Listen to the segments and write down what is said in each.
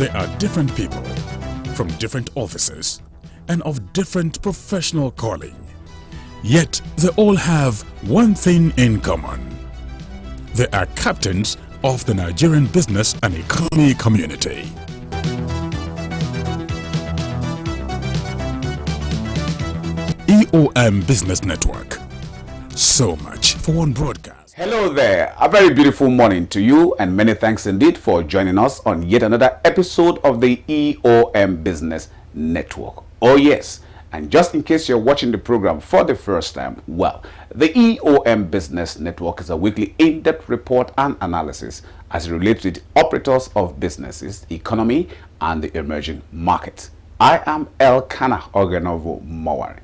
There are different people from different offices and of different professional calling. Yet they all have one thing in common. They are captains of the Nigerian business and economy community. EOM Business Network. So much for one broadcast. Hello there. A very beautiful morning to you, and many thanks indeed for joining us on yet another episode of the EOM Business Network. Oh yes, and just in case you're watching the program for the first time, well, the EOM Business Network is a weekly in-depth report and analysis as it relates with operators of businesses, economy, and the emerging markets. I am Elkanah Ogenovo Mawari.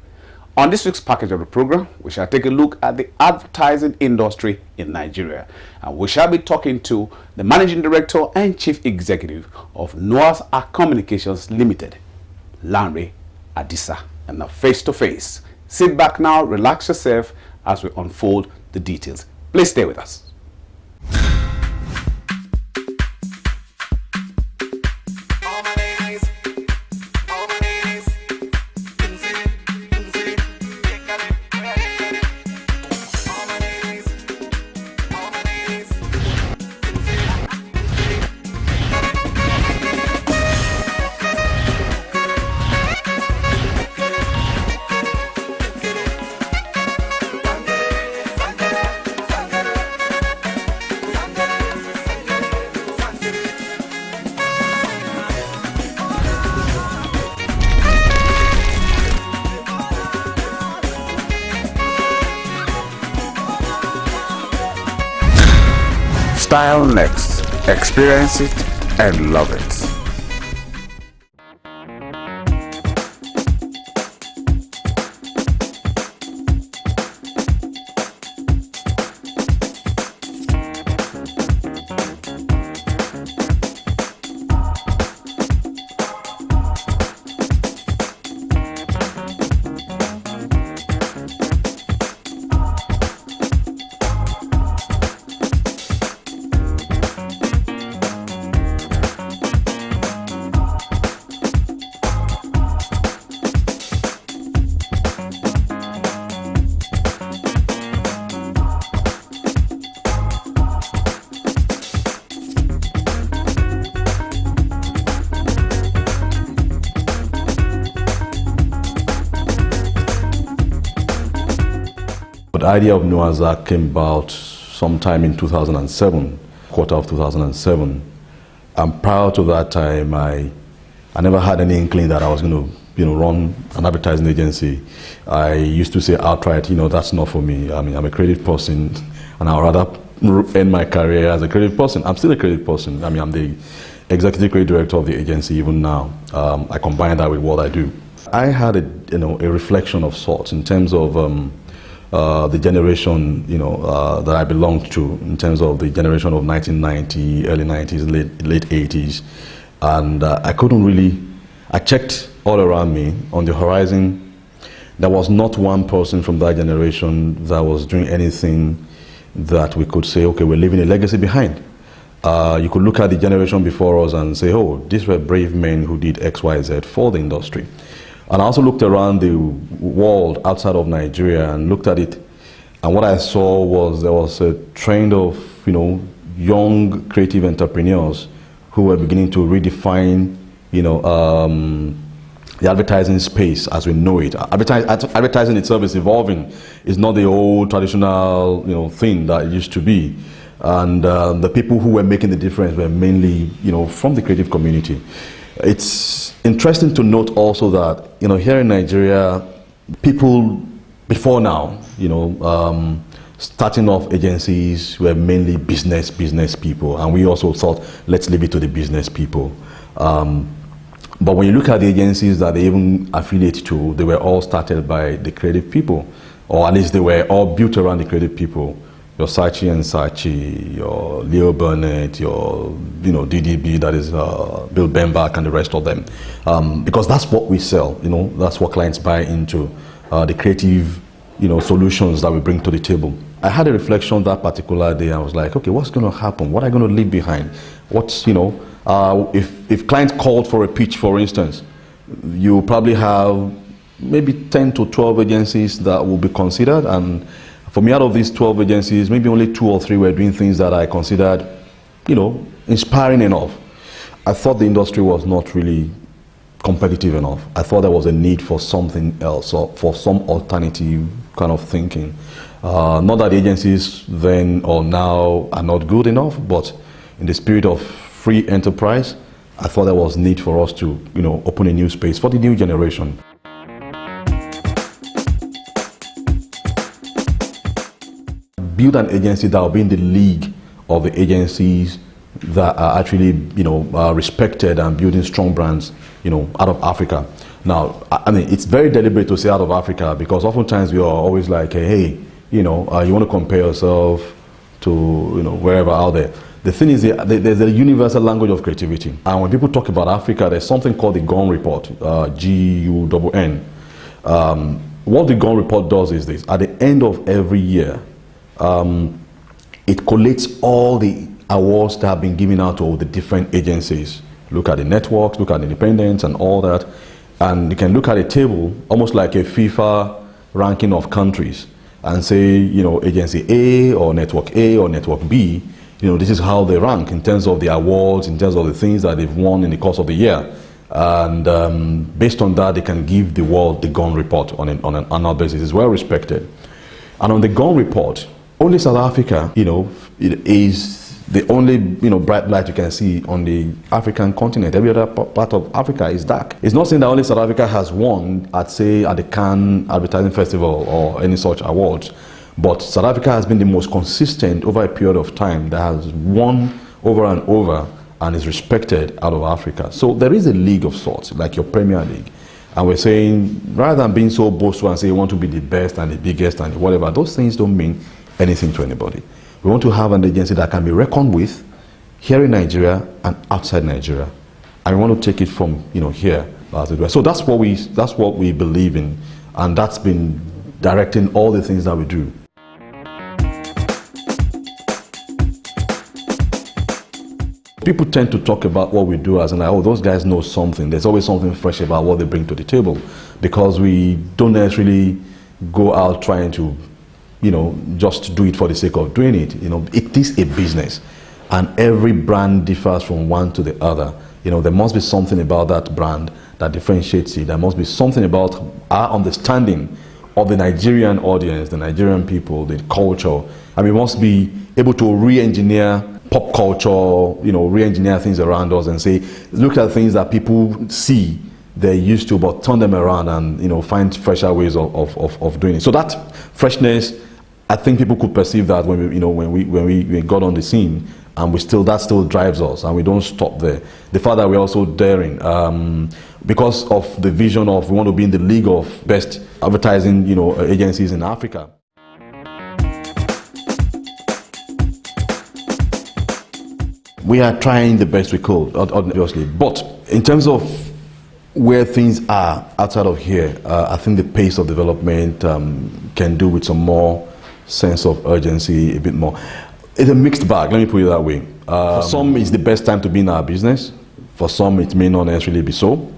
On this week's package of the program, we shall take a look at the advertising industry in Nigeria, and we shall be talking to the Managing Director and Chief Executive of Noah'S Ark Communications Limited, Lanre Adisa. And now face-to-face. Sit back now, relax yourself as we unfold the details. Please stay with us. Style next. Experience it and love it. The idea of Noah'S Ark came about sometime in 2007, quarter of 2007. And prior to that time, I never had any inkling that I was going to, run an advertising agency. I used to say outright, that's not for me. I mean, I'm a creative person, and I'd rather end my career as a creative person. I'm still a creative person. I mean, I'm the executive creative director of the agency even now. I combine that with what I do. I had a reflection of sorts in terms of the generation, that I belonged to, in terms of the generation of 1990, early 90s, late 80s. And I couldn't really, I checked all around me on the horizon. There was not one person from that generation that was doing anything that we could say, okay, we're leaving a legacy behind. You could look at the generation before us and say, oh, these were brave men who did X, Y, Z for the industry. And I also looked around the world outside of Nigeria and looked at it, and what I saw was there was a trend of young creative entrepreneurs who were beginning to redefine the advertising space as we know it. Advertising itself is evolving. It's not the old traditional thing that it used to be. And the people who were making the difference were mainly from the creative community. It's interesting to note also that here in Nigeria, people before now, starting off agencies were mainly business people, and we also thought, let's leave it to the business people. But when you look at the agencies that they even affiliate to, they were all started by the creative people, or at least they were all built around the creative people. Your Saatchi and Saatchi, your Leo Burnett, your DDB, that is Bill Bembach and the rest of them, because that's what we sell. That's what clients buy into, the creative solutions that we bring to the table. I had a reflection that particular day. I was like, okay, what's going to happen? What am I going to leave behind? What's If clients called for a pitch, for instance, you probably have maybe 10 to 12 agencies that will be considered, and for me, out of these 12 agencies, maybe only 2 or 3 were doing things that I considered, inspiring enough. I thought the industry was not really competitive enough. I thought there was a need for something else, or for some alternative kind of thinking. Not that the agencies then or now are not good enough, but in the spirit of free enterprise, I thought there was need for us to, open a new space for the new generation. Build an agency that will be in the league of the agencies that are actually, respected and building strong brands, out of Africa. Now, I mean, it's very deliberate to say out of Africa, because oftentimes we are always like, hey, you want to compare yourself to, wherever out there. The thing is, there's a universal language of creativity. And when people talk about Africa, there's something called the GUN report, G-U-N-N. What the GUN report does is this: at the end of every year, it collates all the awards that have been given out to all the different agencies. Look at the networks, look at the independents and all that. And you can look at a table, almost like a FIFA ranking of countries, and say, agency A or network B, this is how they rank in terms of the awards, in terms of the things that they've won in the course of the year. And based on that, they can give the world the GUN report on an annual basis. It's well respected. And on the GUN report, only South Africa, it is the only, bright light you can see on the African continent. Every other part of Africa is dark. It's not saying that only South Africa has won at the Cannes Advertising Festival or any such awards, but South Africa has been the most consistent over a period of time that has won over and over and is respected out of Africa. So there is a league of sorts, like your Premier League. And we're saying, rather than being so boastful and say you want to be the best and the biggest and whatever, those things don't mean anything to anybody. We want to have an agency that can be reckoned with here in Nigeria and outside Nigeria. And we want to take it from, here, as it were. So that's what we believe in, and that's been directing all the things that we do. People tend to talk about what we do as those guys know something. There's always something fresh about what they bring to the table, because we don't necessarily go out trying to, just do it for the sake of doing it. It is a business, and every brand differs from one to the other. There must be something about that brand that differentiates it. There must be something about our understanding of the Nigerian audience, the Nigerian people, the culture, and we must be able to re-engineer pop culture, re-engineer things around us and say, look at things that people see they're used to, but turn them around and find fresher ways of doing it. So that freshness, I think people could perceive that when we got on the scene, and that still drives us, and we don't stop there. The fact that we're also daring, because of the vision of we want to be in the league of best advertising agencies in Africa. We are trying the best we could, obviously, but in terms of where things are outside of here, I think the pace of development can do with some more sense of urgency, a bit more. It's a mixed bag, let me put it that way. For some, it's the best time to be in our business. For some, it may not necessarily be so.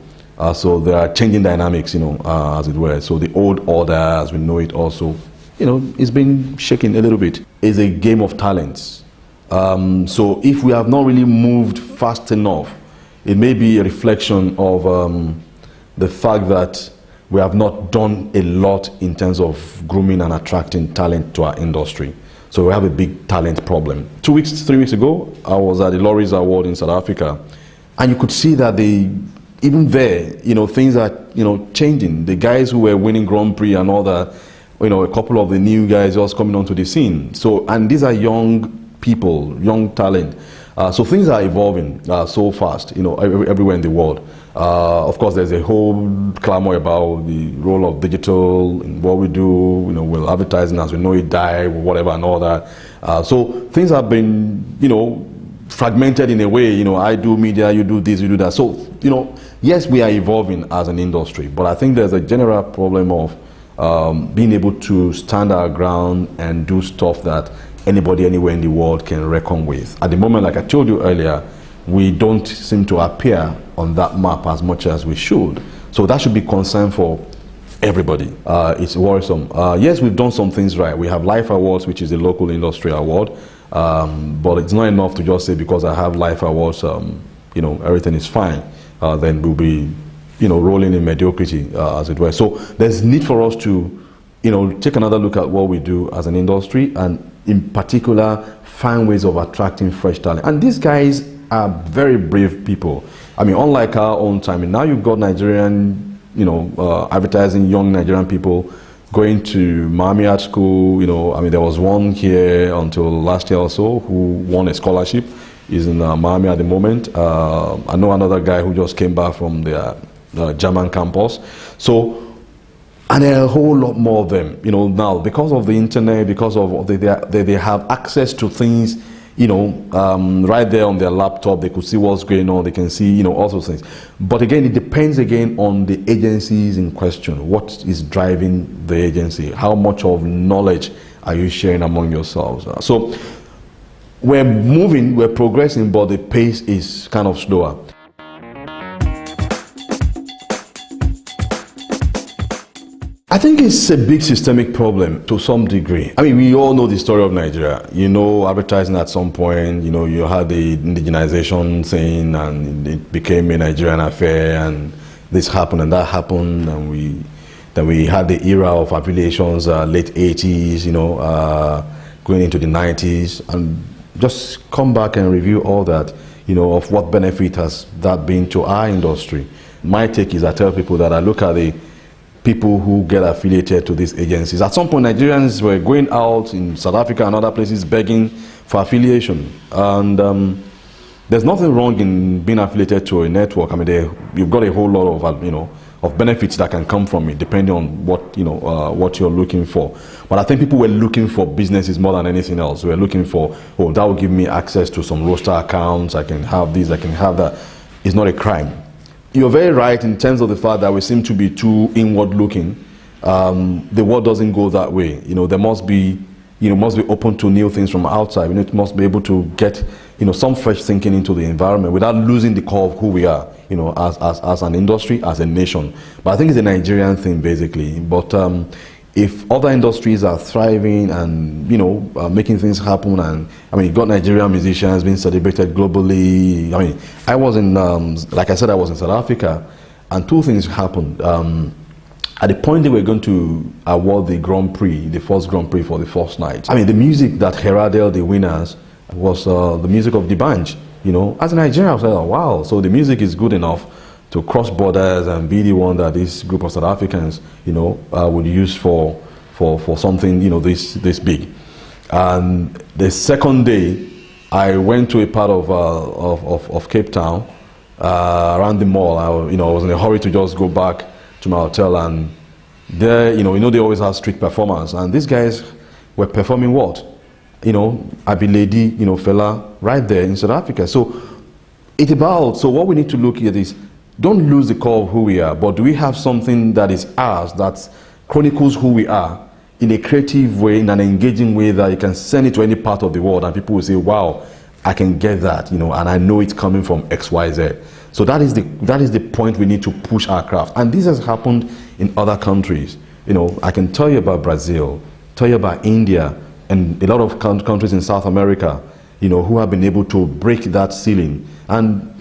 So there are changing dynamics, as it were. So the old order, as we know it also, it's been shaken a little bit. It's a game of talents. So if we have not really moved fast enough, it may be a reflection of the fact that we have not done a lot in terms of grooming and attracting talent to our industry. So we have a big talent problem. 3 weeks ago, I was at the Noah'S Award in South Africa, and you could see that even there, things are, changing. The guys who were winning Grand Prix and all that, a couple of the new guys just coming onto the scene. So, and these are young people, young talent. So things are evolving so fast, everywhere in the world. Of course, there's a whole clamor about the role of digital in what we do. Will advertising as we know it die, whatever, and all that. So things have been, fragmented in a way. I do media, you do this, you do that. So, yes, we are evolving as an industry, but I think there's a general problem of being able to stand our ground and do stuff that anybody anywhere in the world can reckon with. At the moment, like I told you earlier, we don't seem to appear on that map as much as we should. So that should be concern for everybody. It's worrisome. Yes, we've done some things right. We have Life Awards, which is a local industry award, but it's not enough to just say because I have Life Awards, everything is fine. Then we'll be, rolling in mediocrity, as it were. So there's need for us to, take another look at what we do as an industry, and in particular, find ways of attracting fresh talent. And these guys are very brave people. I mean, unlike our own time, now you've got Nigerian, advertising young Nigerian people going to Miami Art School. There was one here until last year or so who won a scholarship. He's in Miami at the moment. I know another guy who just came back from the German campus. So, and there are a whole lot more of them. Now because of the internet, because of they have access to things. Right there on their laptop, they could see what's going on. They can see, all those things. But again, it depends again on the agencies in question. What is driving the agency? How much of knowledge are you sharing among yourselves? So we're moving, we're progressing, but the pace is kind of slower. I think it's a big systemic problem to some degree. I mean, we all know the story of Nigeria. Advertising at some point, you had the indigenization thing, and it became a Nigerian affair, and this happened and that happened, and we had the era of affiliations, late 80s, going into the 90s, and just come back and review all that, of what benefit has that been to our industry. My take is I tell people that I look at the people who get affiliated to these agencies. At some point, Nigerians were going out in South Africa and other places begging for affiliation. And there's nothing wrong in being affiliated to a network. I mean, you've got a whole lot of, of benefits that can come from it, depending on what, what you're looking for. But I think people were looking for businesses more than anything else. They were looking for, that will give me access to some roster accounts. I can have this, I can have that. It's not a crime. You're very right in terms of the fact that we seem to be too inward looking. The world doesn't go that way. There must be, must be open to new things from outside. It must be able to get, some fresh thinking into the environment without losing the core of who we are, as an industry, as a nation. But I think it's a Nigerian thing basically. But if other industries are thriving and making things happen, and you've got Nigerian musicians being celebrated globally. I was in like I said, I was in South Africa, and two things happened. At the point they were going to award the Grand Prix, the first Grand Prix for the first night, the music that heralded the winners was the music of the band. As a Nigerian, I was like, oh, wow, so the music is good enough to cross borders and be the one that this group of South Africans, would use for something, this big. And the second day, I went to a part of Cape Town, around the mall. I was in a hurry to just go back to my hotel, and there, they always have street performance, and these guys were performing what? Abiledi, fella, right there in South Africa. So what we need to look at is, don't lose the core of who we are, but do we have something that is ours, that chronicles who we are in a creative way, in an engaging way, that you can send it to any part of the world and people will say, wow, I can get that, and I know it's coming from XYZ. So that is the point we need to push our craft. And this has happened in other countries. I can tell you about Brazil, tell you about India, and a lot of countries in South America, who have been able to break that ceiling. And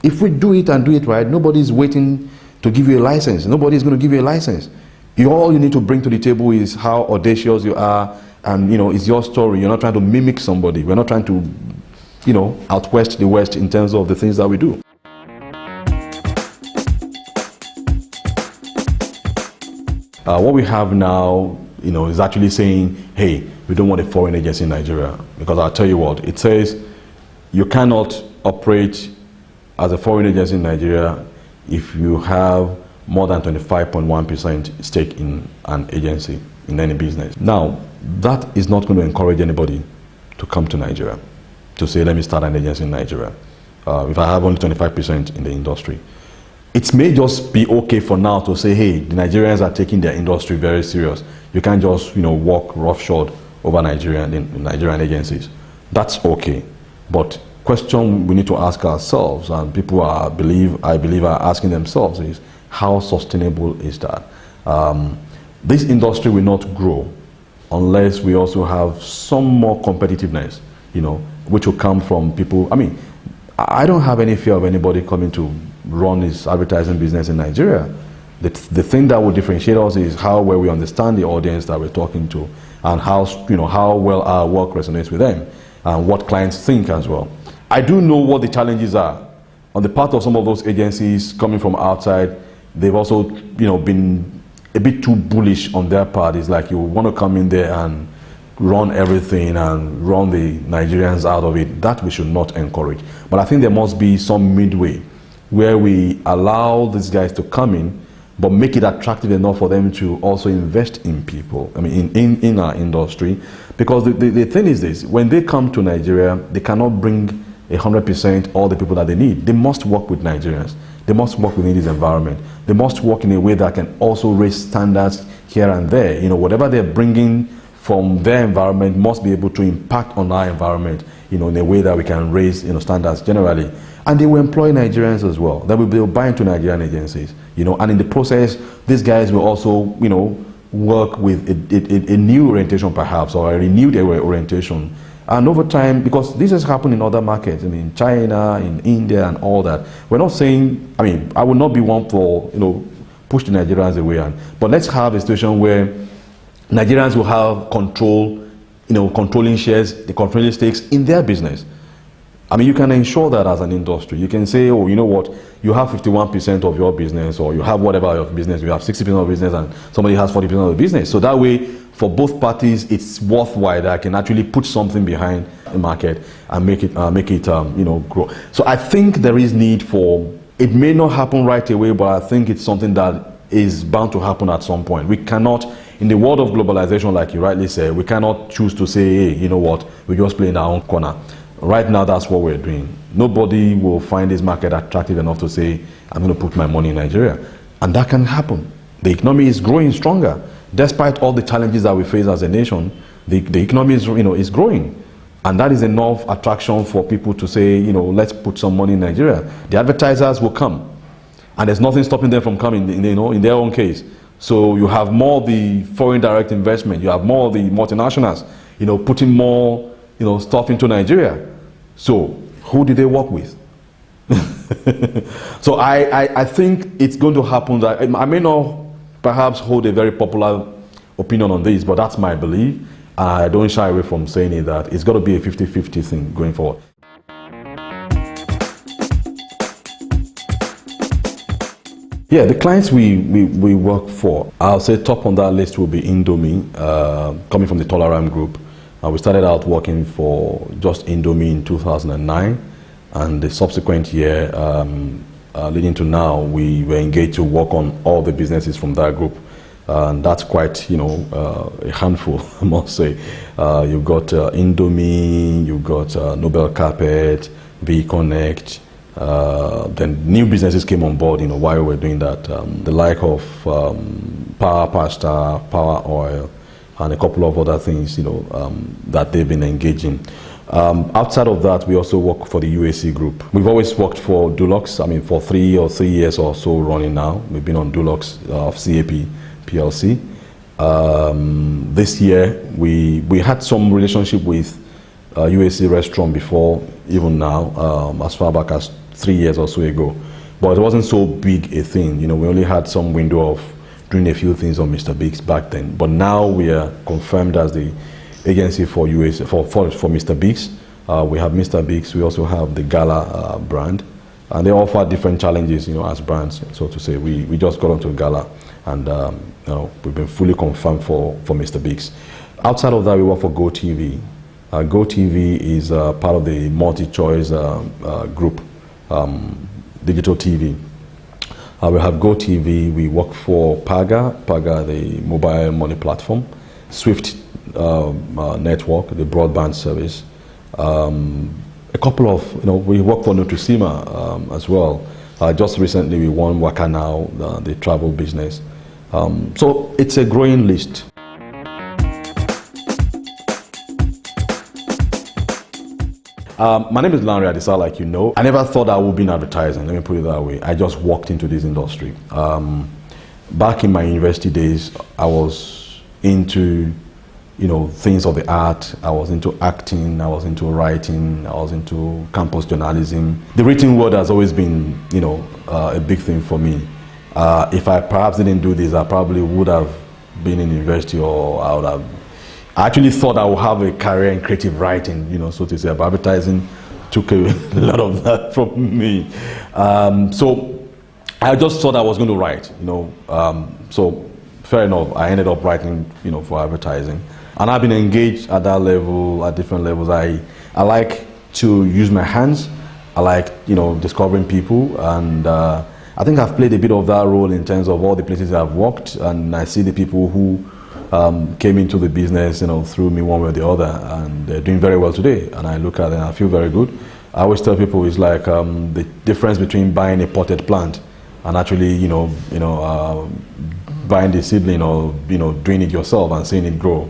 if we do it and do it right, nobody's waiting to give you a license. Nobody's going to give you a license. All you need to bring to the table is how audacious you are, and it's your story. You're not trying to mimic somebody. We're not trying to, outwest the West in terms of the things that we do. What we have now, is actually saying, hey, we don't want a foreign agency in Nigeria, because I'll tell you what, it says you cannot operate as a foreign agency in Nigeria if you have more than 25.1% stake in an agency, in any business. Now, that is not going to encourage anybody to come to Nigeria, to say, let me start an agency in Nigeria, if I have only 25% in the industry. It may just be okay for now to say, hey, the Nigerians are taking their industry very serious. You can't just, walk roughshod over Nigerian agencies. That's okay. But question we need to ask ourselves, and people I believe are asking themselves, is how sustainable is that? This industry will not grow unless we also have some more competitiveness, which will come from people. I mean, I don't have any fear of anybody coming to run his advertising business in Nigeria. The thing that will differentiate us is how well we understand the audience that we're talking to, and how well our work resonates with them, and what clients think as well. I do know what the challenges are. On the part of some of those agencies coming from outside, they've also been a bit too bullish on their part. It's like you want to come in there and run everything and run the Nigerians out of it. That we should not encourage. But I think there must be some midway where we allow these guys to come in, but make it attractive enough for them to also invest in people, in our industry. Because the thing is this: when they come to Nigeria, they cannot bring 100% all the people that they need. They must work with Nigerians. They must work within this environment. They must work in a way that can also raise standards here and there. Whatever they're bringing from their environment must be able to impact on our environment, in a way that we can raise, standards generally. And they will employ Nigerians as well. They will buy into Nigerian agencies, and in the process, these guys will also, work with a new orientation perhaps, or a renewed orientation. And over time, because this has happened in other markets, in China, in India, and all that. We're not saying, I would not be one for, push the Nigerians away. But let's have a situation where Nigerians will have control, controlling shares, the controlling stakes in their business. You can ensure that as an industry. You can say, oh, you know what, you have 51% of your business, or you have whatever your business, you have 60% of business, and somebody has 40% of the business. So that way, for both parties, it's worthwhile that I can actually put something behind the market and make it grow. So I think there is need for, it may not happen right away, but I think it's something that is bound to happen at some point. We cannot, in the world of globalization, like you rightly said, we cannot choose to say, hey, you know what, we just play in our own corner. Right now, that's what we're doing. Nobody will find this market attractive enough to say, I'm going to put my money in Nigeria. And that can happen. The economy is growing stronger. Despite all the challenges that we face as a nation, the economy is growing. And that is enough attraction for people to say, let's put some money in Nigeria. The advertisers will come. And there's nothing stopping them from coming, in their own case. So you have more of the foreign direct investment. You have more of the multinationals, putting more stuff into Nigeria. So who do they work with? So I think it's going to happen. That I may not perhaps hold a very popular opinion on this, but that's my belief. I don't shy away from saying it, that it's got to be a 50-50 thing going forward. Yeah, the clients we work for, I'll say top on that list will be Indomie, coming from the Tolaram Group. We started out working for just Indomie in 2009, and the subsequent year, leading to now, we were engaged to work on all the businesses from that group. And that's quite, a handful, I must say. You've got Indomie, you've got Nobel Carpet, V-Connect. Then new businesses came on board, while we were doing that. The like of Power Pasta, Power Oil, and a couple of other things, that they've been engaging. Outside of that, we also work for the UAC group. We've always worked for Dulux. For 3 years or so running now. We've been on Dulux of CAP PLC. This year, we had some relationship with UAC restaurant before, even now, as far back as 3 years or so ago. But it wasn't so big a thing. We only had some window of doing a few things on Mr. Biggs back then. But now we are confirmed as the agency for UAC, for Mr. Biggs. We have Mr. Biggs. We also have the Gala brand. And they offer different challenges, as brands, so to say. We just got onto Gala, and we've been fully confirmed for Mr. Biggs. Outside of that, we work for GoTV. GoTV is part of the multi-choice group, digital TV. We have GoTV. We work for Paga, the mobile money platform, Swift network, the broadband service. A couple of, we work for Nutricima as well. Just recently we won Waka Now, the travel business. So it's a growing list. My name is Lanre Adisa, like you know. I never thought I would be in advertising, let me put it that way. I just walked into this industry. Back in my university days, I was into, things of the art. I was into acting, I was into writing, I was into campus journalism. The written word has always been, a big thing for me. If I perhaps didn't do this, I probably would have been in university, or I actually thought I would have a career in creative writing, so to say, but advertising took a lot of that from me. So I just thought I was going to write, so fair enough, I ended up writing, for advertising. And I've been engaged at that level, at different levels. I like to use my hands. I like, discovering people, and I think I've played a bit of that role in terms of all the places I've worked, and I see the people who came into the business, through me one way or the other, and they're doing very well today. And I look at it and I feel very good. I always tell people it's like the difference between buying a potted plant and actually, buying the seedling, or doing it yourself and seeing it grow.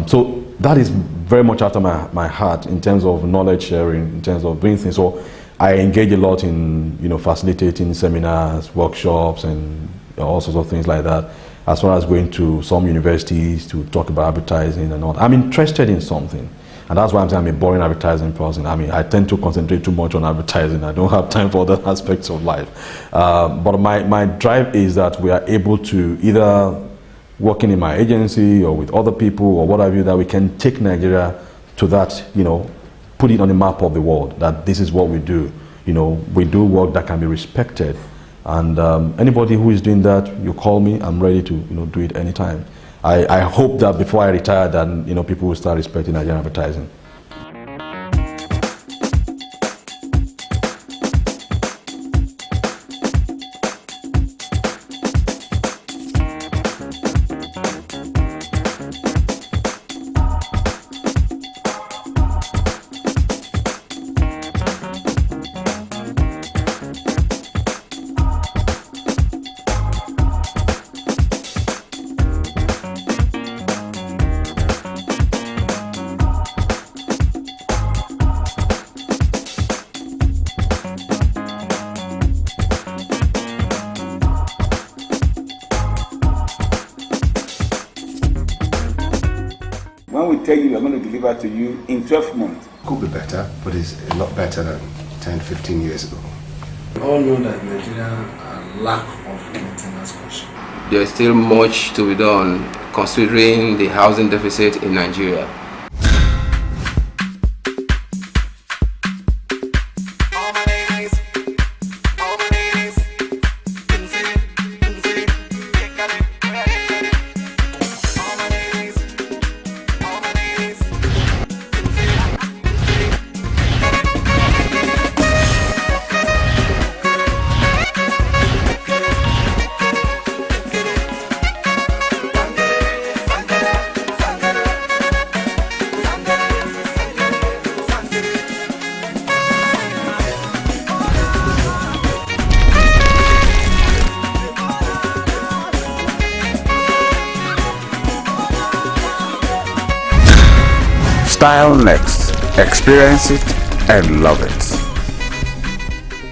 So that is very much after my heart in terms of knowledge sharing, in terms of doing things. So I engage a lot in facilitating seminars, workshops, and all sorts of things like that, as well as going to some universities to talk about advertising and all. I'm interested in something, and that's why I'm saying I'm a boring advertising person. I tend to concentrate too much on advertising. I don't have time for other aspects of life. But my drive is that we are able to, either working in my agency or with other people or what have you, that we can take Nigeria to that, put it on the map of the world, that this is what we do. We do work that can be respected. And anybody who is doing that, you call me, I'm ready to do it anytime. I hope that before I retire, that people will start respecting Nigerian advertising. When we tell you we're going to deliver to you in 12 months. Could be better, but it's a lot better than 10, 15 years ago. We all know that Nigeria are lack of maintenance question. There is still much to be done considering the housing deficit in Nigeria. Style next. Experience it and love it.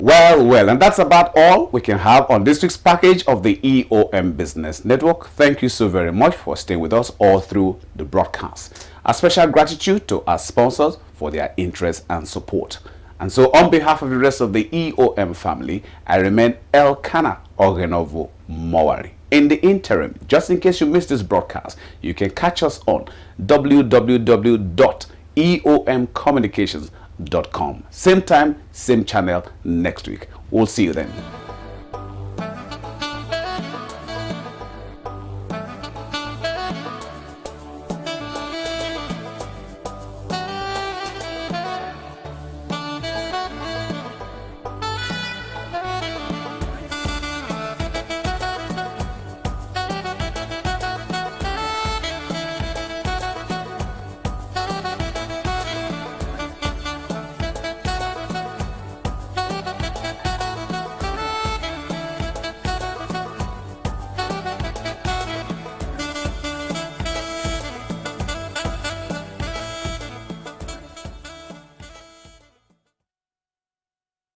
Well, and that's about all we can have on this week's package of the EOM Business Network. Thank you so very much for staying with us all through the broadcast. A special gratitude to our sponsors for their interest and support. And so on behalf of the rest of the EOM family, I remain Elkanah Ogenovo Mowari. In the interim, just in case you missed this broadcast, you can catch us on www.eomcommunications.com. Same time, same channel next week. We'll see you then.